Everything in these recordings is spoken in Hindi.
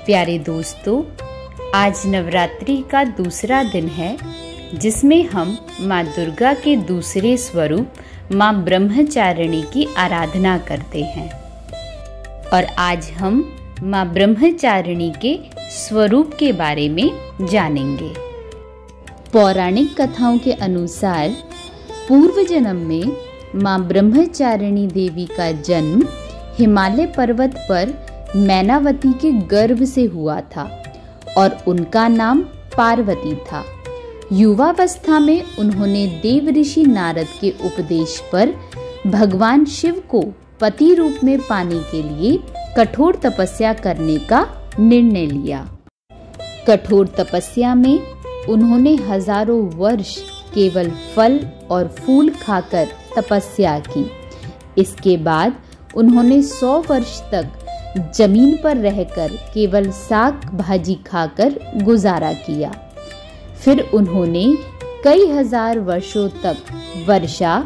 प्यारे दोस्तों, आज नवरात्रि का दूसरा दिन है जिसमें हम माँ दुर्गा के दूसरे स्वरूप माँ ब्रह्मचारिणी की आराधना करते हैं। और आज हम माँ ब्रह्मचारिणी के स्वरूप के बारे में जानेंगे। पौराणिक कथाओं के अनुसार पूर्व जन्म में माँ ब्रह्मचारिणी देवी का जन्म हिमालय पर्वत पर मैनावती के गर्भ से हुआ था और उनका नाम पार्वती था। युवावस्था में उन्होंने देव ऋषि नारद के उपदेश पर भगवान शिव को पति रूप में पाने के लिए कठोर तपस्या करने का निर्णय लिया। कठोर तपस्या में उन्होंने हजारों वर्ष केवल फल और फूल खाकर तपस्या की। इसके बाद उन्होंने 100 वर्ष तक जमीन पर रहकर केवल साग भाजी खाकर गुजारा किया। फिर उन्होंने कई हजार वर्षों तक वर्षा,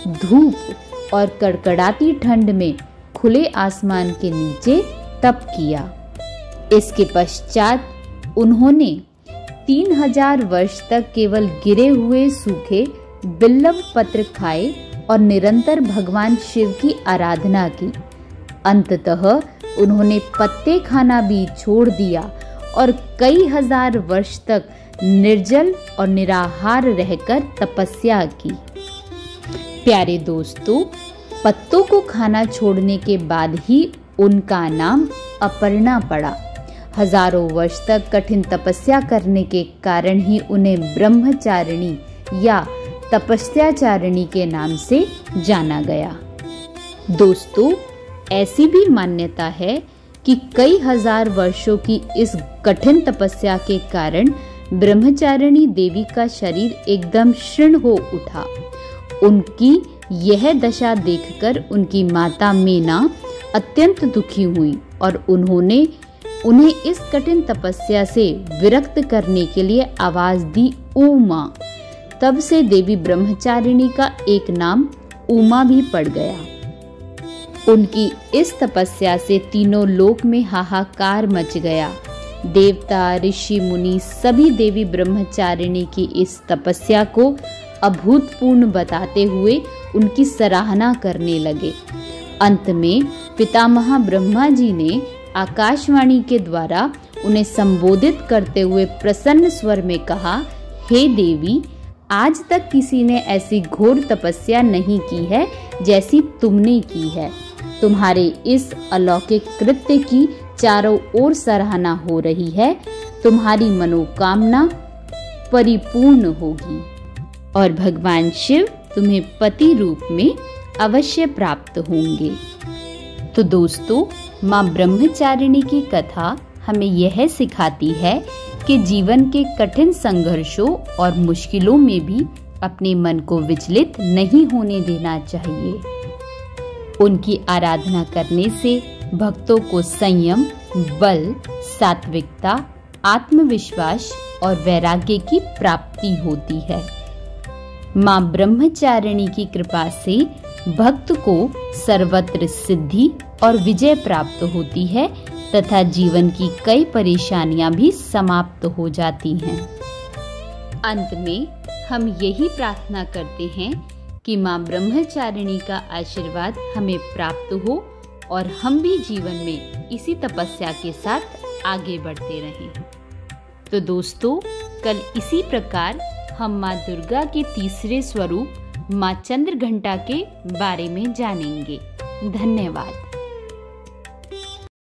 धूप और कड़कड़ाती ठंड में खुले आसमान के नीचे तप किया। इसके पश्चात उन्होंने 3000 वर्ष तक केवल गिरे हुए सूखे बिल्व पत्र खाए और निरंतर भगवान शिव की आराधना की। अंततः उन्होंने पत्ते खाना भी छोड़ दिया और कई हजार वर्ष तक निर्जल और निराहार रहकर तपस्या की। प्यारे दोस्तों, पत्तों को खाना छोड़ने के बाद ही उनका नाम अपर्णा पड़ा। हजारों वर्ष तक कठिन तपस्या करने के कारण ही उन्हें ब्रह्मचारिणी या तपस्याचारिणी के नाम से जाना गया। दोस्तों, ऐसी भी मान्यता है कि कई हजार वर्षों की इस कठिन तपस्या के कारण ब्रह्मचारिणी देवी का शरीर एकदम क्षीण हो उठा। उनकी यह दशा देखकर उनकी माता मीना अत्यंत दुखी हुई और उन्हें इस कठिन तपस्या से विरक्त करने के लिए आवाज दी, उमा। तब से देवी ब्रह्मचारिणी का एक नाम उमा भी पड़ गया। उनकी इस तपस्या से तीनों लोक में हाहाकार मच गया। देवता, ऋषि, मुनि सभी देवी ब्रह्मचारिणी की इस तपस्या को अभूतपूर्ण बताते हुए उनकी सराहना करने लगे। अंत में पितामह ब्रह्मा जी ने आकाशवाणी के द्वारा उन्हें संबोधित करते हुए प्रसन्न स्वर में कहा, हे देवी, आज तक किसी ने ऐसी घोर तपस्या नहीं की है जैसी तुमने की है। तुम्हारे इस अलौकिक कृत्य की चारों ओर सराहना हो रही है। तुम्हारी मनोकामना परिपूर्ण होगी और भगवान शिव तुम्हें पति रूप में अवश्य प्राप्त होंगे। तो दोस्तों, माँ ब्रह्मचारिणी की कथा हमें यह सिखाती है कि जीवन के कठिन संघर्षों और मुश्किलों में भी अपने मन को विचलित नहीं होने देना चाहिए। उनकी आराधना करने से भक्तों को संयम, बल, सात्विकता, आत्मविश्वास और वैराग्य की प्राप्ति होती है। माँ ब्रह्मचारिणी की कृपा से भक्त को सर्वत्र सिद्धि और विजय प्राप्त होती है तथा जीवन की कई परेशानियां भी समाप्त हो जाती हैं। अंत में हम यही प्रार्थना करते हैं कि माँ ब्रह्मचारिणी का आशीर्वाद हमें प्राप्त हो और हम भी जीवन में इसी तपस्या के साथ आगे बढ़ते रहें। तो दोस्तों, कल इसी प्रकार हम माँ दुर्गा के तीसरे स्वरूप माँ चंद्रघंटा के बारे में जानेंगे। धन्यवाद।